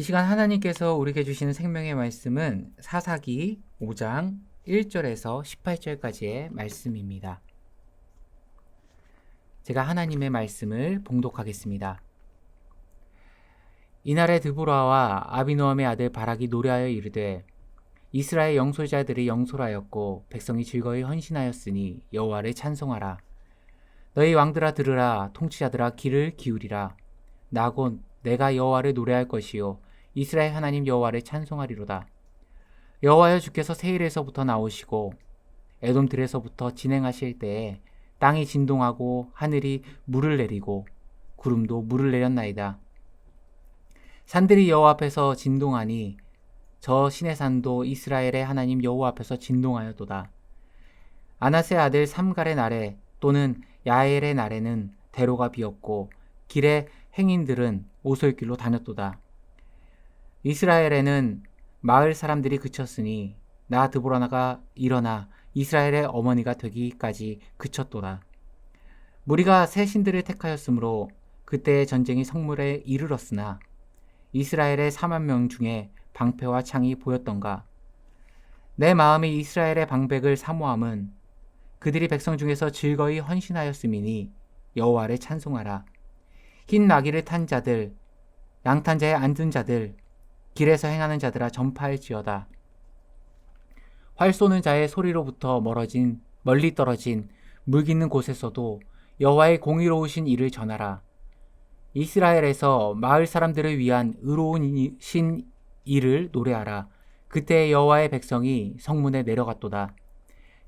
이 시간 하나님께서 우리에게 주시는 생명의 말씀은 사사기 5장 1절에서 18절까지의 말씀입니다. 제가 하나님의 말씀을 봉독하겠습니다. 이날에 드보라와 아비노함의 아들 바락이 노래하여 이르되 이스라엘 영솔자들이 영솔하였고 백성이 즐거이 헌신하였으니 여호와를 찬송하라. 너희 왕들아 들으라. 통치자들아 귀를 기울이라. 나 곧 내가 여호와를 노래할 것이요 이스라엘 하나님 여호와를 찬송하리로다. 여호와여 주께서 세일에서부터 나오시고 에돔 들에서부터 진행하실 때에 땅이 진동하고 하늘이 물을 내리고 구름도 물을 내렸나이다. 산들이 여호와 앞에서 진동하니 저 시내산도 이스라엘의 하나님 여호와 앞에서 진동하였도다. 아나스의 아들 삼갈의 날에 또는 야엘의 날에는 대로가 비었고 길의 행인들은 오솔길로 다녔도다. 이스라엘에는 마을 사람들이 그쳤으니 나 드보라가 일어나 이스라엘의 어머니가 되기까지 그쳤도다. 무리가 새 신들을 택하였으므로 그때의 전쟁이 성물에 이르렀으나 이스라엘의 4만 명 중에 방패와 창이 보였던가. 내 마음이 이스라엘의 방백을 사모함은 그들이 백성 중에서 즐거이 헌신하였음이니 여호와를 찬송하라. 흰 나귀를 탄 자들, 양탄 자에 앉은 자들, 길에서 행하는 자들아 전파할지어다. 활 쏘는 자의 소리로부터 멀리 떨어진 물 깃는 곳에서도 여호와의 공의로우신 일을 전하라. 이스라엘에서 마을 사람들을 위한 의로우신 일을 노래하라. 그때 여호와의 백성이 성문에 내려갔도다.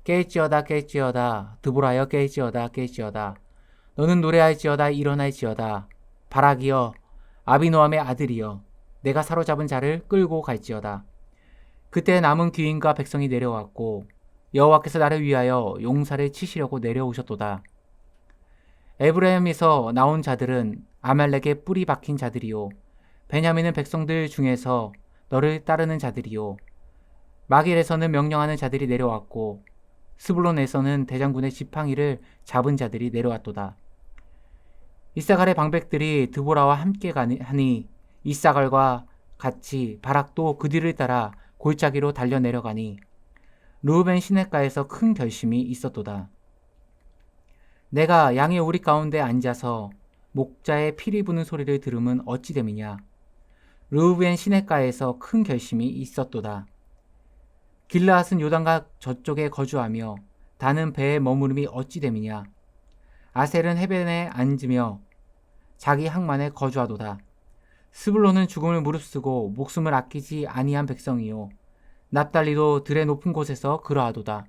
깰지어다 깰지어다 드보라여 깰지어다 깰지어다. 너는 노래할지어다 일어날지어다. 바락이여 아비노함의 아들이여 내가 사로잡은 자를 끌고 갈지어다. 그때 남은 귀인과 백성이 내려왔고 여호와께서 나를 위하여 용사를 치시려고 내려오셨도다. 에브라임에서 나온 자들은 아말렉의 뿌리 박힌 자들이요 베냐민은 백성들 중에서 너를 따르는 자들이요 마길에서는 명령하는 자들이 내려왔고 스불론에서는 대장군의 지팡이를 잡은 자들이 내려왔도다. 이사갈의 방백들이 드보라와 함께 하니 이사갈과 같이 바락도 그 뒤를 따라 골짜기로 달려 내려가니 르우벤 시냇가에서 큰 결심이 있었도다. 내가 양의 우리 가운데 앉아서 목자의 피리 부는 소리를 들으면 어찌 됨이냐. 르우벤 시냇가에서 큰 결심이 있었도다. 길라앗은 요단강 저쪽에 거주하며 다는 배에 머무름이 어찌 됨이냐. 아셀은 해변에 앉으며 자기 항만에 거주하도다. 스불론은 죽음을 무릅쓰고 목숨을 아끼지 아니한 백성이요 납달리도 들의 높은 곳에서 그러하도다.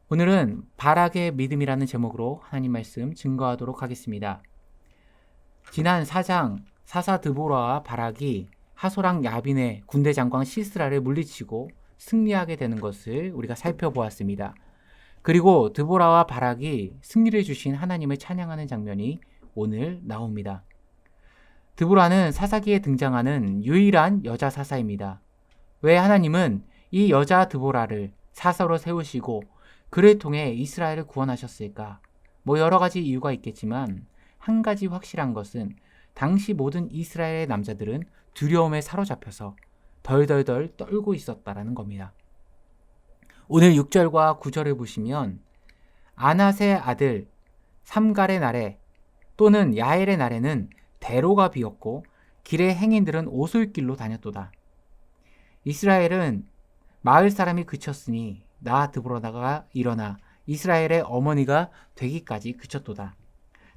오늘은 바락의 믿음이라는 제목으로 하나님 말씀 증거하도록 하겠습니다. 지난 4장 사사 드보라와 바락이 하소랑 야빈의 군대 장관 시스라를 물리치고 승리하게 되는 것을 우리가 살펴보았습니다. 그리고 드보라와 바락이 승리를 주신 하나님을 찬양하는 장면이 오늘 나옵니다. 드보라는 사사기에 등장하는 유일한 여자 사사입니다. 왜 하나님은 이 여자 드보라를 사사로 세우시고 그를 통해 이스라엘을 구원하셨을까? 여러 가지 이유가 있겠지만 한 가지 확실한 것은 당시 모든 이스라엘의 남자들은 두려움에 사로잡혀서 덜덜덜 떨고 있었다라는 겁니다. 오늘 6절과 9절을 보시면 아낫의 아들 삼갈의 날에 또는 야엘의 날에는 대로가 비었고 길의 행인들은 오솔길로 다녔도다. 이스라엘은 마을 사람이 그쳤으니 나 드보라가 일어나 이스라엘의 어머니가 되기까지 그쳤도다.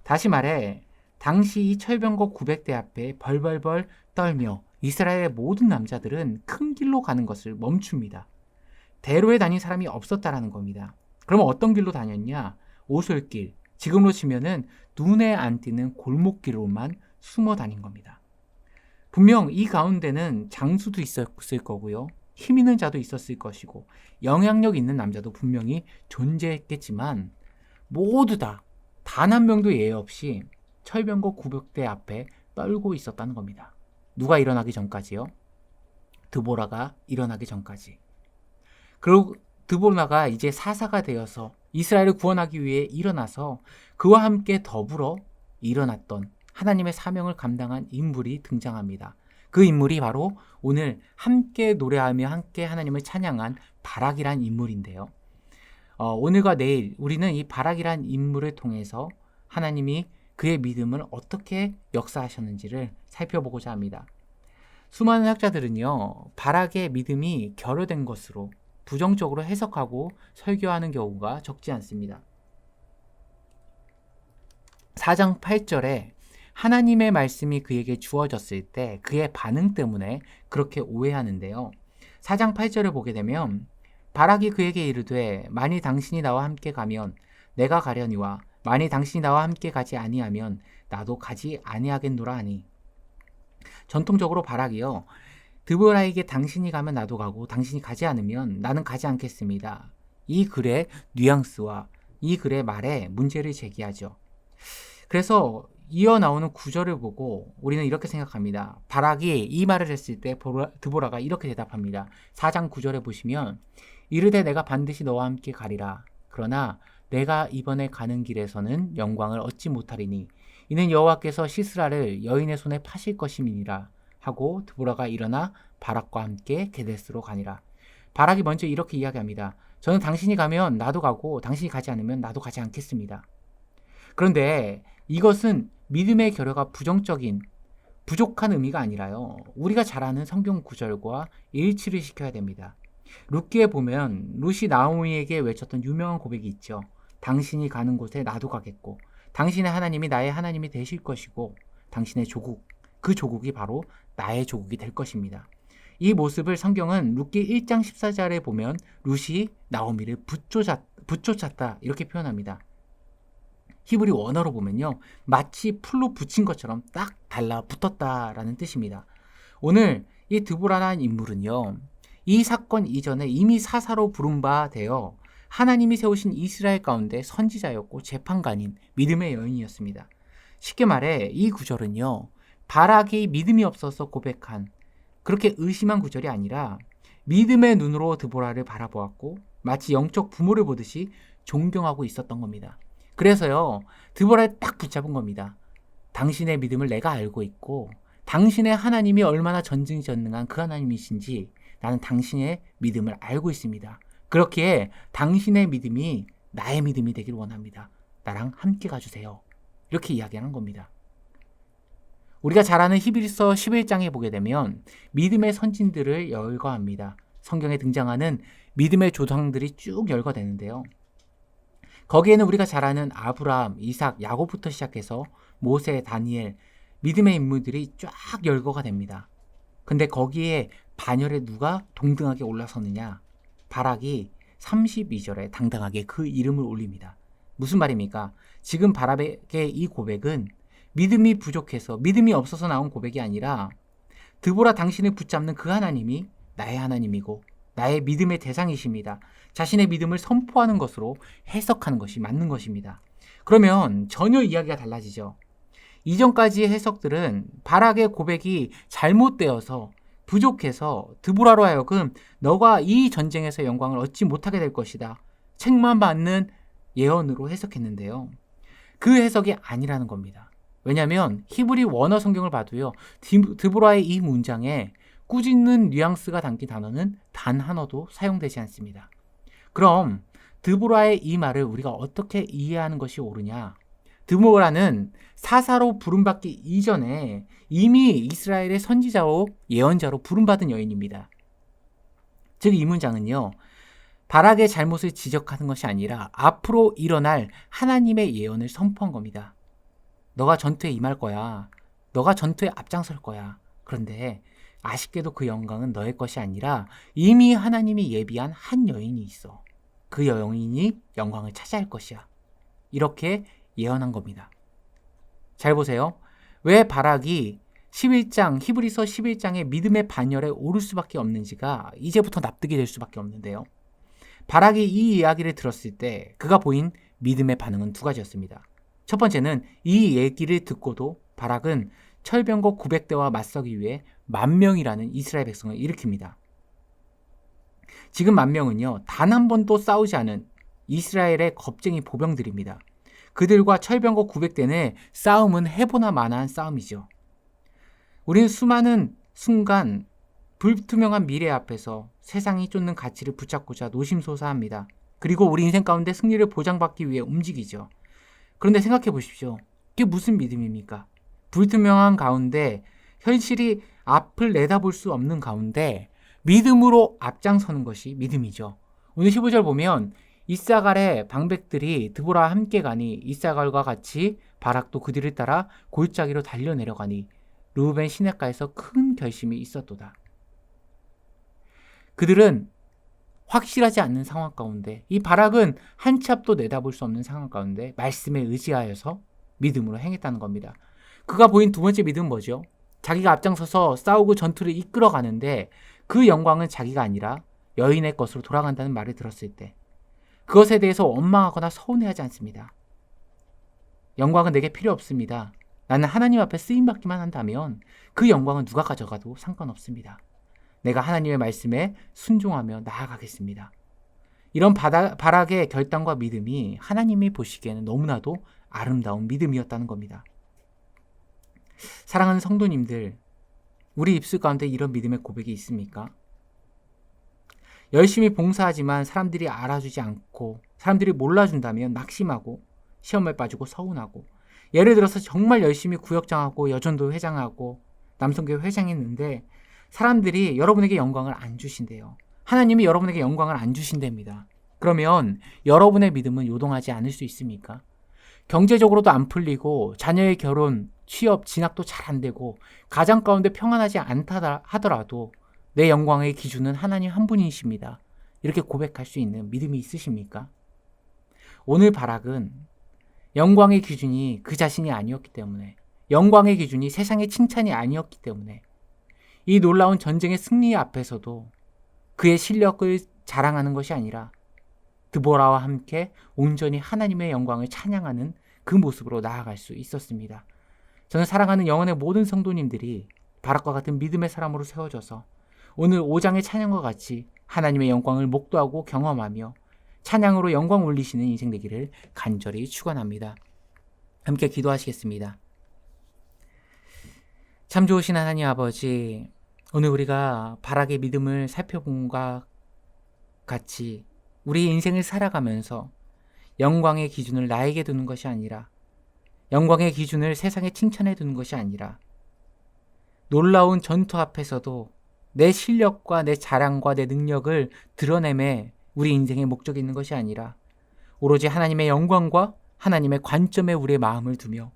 다시 말해 당시 이 철병거 900대 앞에 벌벌벌 떨며 이스라엘의 모든 남자들은 큰 길로 가는 것을 멈춥니다. 대로에 다닌 사람이 없었다라는 겁니다. 그럼 어떤 길로 다녔냐? 오솔길, 지금으로 치면은 눈에 안 띄는 골목길로만 숨어 다닌 겁니다. 분명 이 가운데는 장수도 있었을 거고요. 힘 있는 자도 있었을 것이고 영향력 있는 남자도 분명히 존재했겠지만 모두 다 단 한 명도 예외 없이 철병거 900대 앞에 떨고 있었다는 겁니다. 누가 일어나기 전까지요? 드보라가 일어나기 전까지. 그리고 드보라가 이제 사사가 되어서 이스라엘을 구원하기 위해 일어나서 그와 함께 더불어 일어났던 하나님의 사명을 감당한 인물이 등장합니다. 그 인물이 바로 오늘 함께 노래하며 함께 하나님을 찬양한 바락이란 인물인데요. 오늘과 내일 우리는 이 바락이란 인물을 통해서 하나님이 그의 믿음을 어떻게 역사하셨는지를 살펴보고자 합니다. 수많은 학자들은요, 바락의 믿음이 결여된 것으로 부정적으로 해석하고 설교하는 경우가 적지 않습니다. 4장 8절에 하나님의 말씀이 그에게 주어졌을 때 그의 반응 때문에 그렇게 오해하는데요. 4장 8절을 보게 되면 바락이 그에게 이르되 만일 당신이 나와 함께 가면 내가 가려니와 만일 당신이 나와 함께 가지 아니하면 나도 가지 아니하겠노라 하니. 전통적으로 바락이요, 드보라에게 당신이 가면 나도 가고 당신이 가지 않으면 나는 가지 않겠습니다. 이 글의 뉘앙스와 이 글의 말에 문제를 제기하죠. 그래서 이어 나오는 구절을 보고 우리는 이렇게 생각합니다. 바락이 이 말을 했을 때 드보라가 이렇게 대답합니다. 4장 9절에 보시면 이르되 내가 반드시 너와 함께 가리라. 그러나 내가 이번에 가는 길에서는 영광을 얻지 못하리니 이는 여호와께서 시스라를 여인의 손에 파실 것임이니라 하고 드보라가 일어나 바락과 함께 게데스로 가니라. 바락이 먼저 이렇게 이야기합니다. 저는 당신이 가면 나도 가고 당신이 가지 않으면 나도 가지 않겠습니다. 그런데 이것은 믿음의 결여가 부족한 의미가 아니라요, 우리가 잘 아는 성경 구절과 일치를 시켜야 됩니다. 룻기에 보면 룻이 나오미에게 외쳤던 유명한 고백이 있죠. 당신이 가는 곳에 나도 가겠고 당신의 하나님이 나의 하나님이 되실 것이고 당신의 조국, 그 조국이 바로 나의 조국이 될 것입니다. 이 모습을 성경은 룻기 1장 14절에 보면 룻이 나오미를 붙쫓았다 이렇게 표현합니다. 히브리 원어로 보면요, 마치 풀로 붙인 것처럼 딱 달라붙었다라는 뜻입니다. 오늘 이 드보라라는 인물은요, 이 사건 이전에 이미 사사로 부른 바 되어 하나님이 세우신 이스라엘 가운데 선지자였고 재판관인 믿음의 여인이었습니다. 쉽게 말해 이 구절은요, 바락이 믿음이 없어서 고백한, 그렇게 의심한 구절이 아니라 믿음의 눈으로 드보라를 바라보았고 마치 영적 부모를 보듯이 존경하고 있었던 겁니다. 그래서요, 드보라를 딱 붙잡은 겁니다. 당신의 믿음을 내가 알고 있고 당신의 하나님이 얼마나 전지전능한 그 하나님이신지 나는 당신의 믿음을 알고 있습니다. 그렇기에 당신의 믿음이 나의 믿음이 되길 원합니다. 나랑 함께 가주세요. 이렇게 이야기하는 겁니다. 우리가 잘 아는 히브리서 11장에 보게 되면 믿음의 선진들을 열거합니다. 성경에 등장하는 믿음의 조상들이 쭉 열거되는데요. 거기에는 우리가 잘 아는 아브라함, 이삭, 야곱부터 시작해서 모세, 다니엘, 믿음의 인물들이 쫙 열거가 됩니다. 근데 거기에 반열에 누가 동등하게 올라서느냐? 바락이 32절에 당당하게 그 이름을 올립니다. 무슨 말입니까? 지금 바락의 이 고백은 믿음이 부족해서, 믿음이 없어서 나온 고백이 아니라 드보라 당신을 붙잡는 그 하나님이 나의 하나님이고 나의 믿음의 대상이십니다. 자신의 믿음을 선포하는 것으로 해석하는 것이 맞는 것입니다. 그러면 전혀 이야기가 달라지죠. 이전까지의 해석들은 바락의 고백이 잘못되어서 부족해서 드보라로 하여금 너가 이 전쟁에서 영광을 얻지 못하게 될 것이다, 책만 받는 예언으로 해석했는데요. 그 해석이 아니라는 겁니다. 왜냐하면 히브리 원어 성경을 봐도요, 드보라의 이 문장에 꾸짖는 뉘앙스가 담긴 단어는 단 하나도 사용되지 않습니다. 그럼 드보라의 이 말을 우리가 어떻게 이해하는 것이 옳으냐? 드보라는 사사로 부름받기 이전에 이미 이스라엘의 선지자로 예언자로 부름받은 여인입니다. 즉 이 문장은요, 바락의 잘못을 지적하는 것이 아니라 앞으로 일어날 하나님의 예언을 선포한 겁니다. 너가 전투에 임할 거야. 너가 전투에 앞장설 거야. 그런데 아쉽게도 그 영광은 너의 것이 아니라 이미 하나님이 예비한 한 여인이 있어. 그 여인이 영광을 차지할 것이야. 이렇게 예언한 겁니다. 잘 보세요. 왜 바락이 11장, 히브리서 11장의 믿음의 반열에 오를 수밖에 없는지가 이제부터 납득이 될 수밖에 없는데요. 바락이 이 이야기를 들었을 때 그가 보인 믿음의 반응은 두 가지였습니다. 첫 번째는 이 얘기를 듣고도 바락은 철병거 900대와 맞서기 위해 10,000명이라는 이스라엘 백성을 일으킵니다. 지금 10,000명은요, 단 한 번도 싸우지 않은 이스라엘의 겁쟁이 보병들입니다. 그들과 철병거 900대는 싸움은 해보나 마나한 싸움이죠. 우리는 수많은 순간 불투명한 미래 앞에서 세상이 쫓는 가치를 붙잡고자 노심초사합니다. 그리고 우리 인생 가운데 승리를 보장받기 위해 움직이죠. 그런데 생각해 보십시오. 이게 무슨 믿음입니까? 불투명한 가운데, 현실이 앞을 내다볼 수 없는 가운데 믿음으로 앞장서는 것이 믿음이죠. 오늘 15절 보면 이사갈의 방백들이 드보라와 함께 가니 이사갈과 같이 바락도 그들을 따라 골짜기로 달려내려가니 르우벤 시냇가에서 큰 결심이 있었도다. 그들은 확실하지 않는 상황 가운데, 이 바락은 한 치 앞도 내다볼 수 없는 상황 가운데 말씀에 의지하여서 믿음으로 행했다는 겁니다. 그가 보인 두 번째 믿음은 뭐죠? 자기가 앞장서서 싸우고 전투를 이끌어가는데 그 영광은 자기가 아니라 여인의 것으로 돌아간다는 말을 들었을 때 그것에 대해서 원망하거나 서운해하지 않습니다. 영광은 내게 필요 없습니다. 나는 하나님 앞에 쓰임받기만 한다면 그 영광은 누가 가져가도 상관없습니다. 내가 하나님의 말씀에 순종하며 나아가겠습니다. 이런 바락의 결단과 믿음이 하나님이 보시기에는 너무나도 아름다운 믿음이었다는 겁니다. 사랑하는 성도님들, 우리 입술 가운데 이런 믿음의 고백이 있습니까? 열심히 봉사하지만 사람들이 알아주지 않고 사람들이 몰라준다면 낙심하고 시험에 빠지고 서운하고, 예를 들어서 정말 열심히 구역장하고 여전도 회장하고 남성교회 회장했는데 사람들이 여러분에게 영광을 안 주신대요. 하나님이 여러분에게 영광을 안 주신답니다. 그러면 여러분의 믿음은 요동하지 않을 수 있습니까? 경제적으로도 안 풀리고 자녀의 결혼, 취업, 진학도 잘 안 되고 가정 가운데 평안하지 않다 하더라도 내 영광의 기준은 하나님 한 분이십니다. 이렇게 고백할 수 있는 믿음이 있으십니까? 오늘 바락은 영광의 기준이 그 자신이 아니었기 때문에, 영광의 기준이 세상의 칭찬이 아니었기 때문에 이 놀라운 전쟁의 승리 앞에서도 그의 실력을 자랑하는 것이 아니라 드보라와 함께 온전히 하나님의 영광을 찬양하는 그 모습으로 나아갈 수 있었습니다. 저는 사랑하는 영혼의 모든 성도님들이 바락과 같은 믿음의 사람으로 세워져서 오늘 5장의 찬양과 같이 하나님의 영광을 목도하고 경험하며 찬양으로 영광 올리시는 인생 되기를 간절히 축원합니다. 함께 기도하시겠습니다. 참 좋으신 하나님 아버지, 오늘 우리가 바락의 믿음을 살펴본 것과 같이 우리 인생을 살아가면서 영광의 기준을 나에게 두는 것이 아니라, 영광의 기준을 세상에 칭찬해 두는 것이 아니라, 놀라운 전투 앞에서도 내 실력과 내 자랑과 내 능력을 드러냄에 우리 인생의 목적이 있는 것이 아니라 오로지 하나님의 영광과 하나님의 관점에 우리의 마음을 두며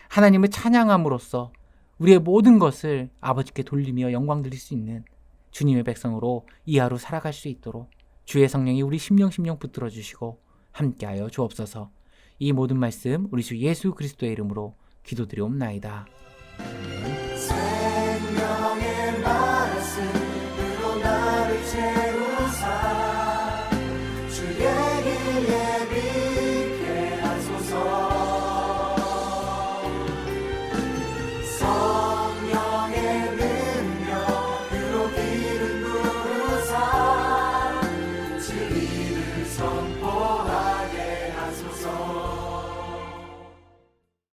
하나님을 찬양함으로써 우리의 모든 것을 아버지께 돌리며 영광 드릴 수 있는 주님의 백성으로 이 하루 살아갈 수 있도록 주의 성령이 우리 심령 붙들어 주시고 함께하여 주옵소서. 이 모든 말씀 우리 주 예수 그리스도의 이름으로 기도드리옵나이다.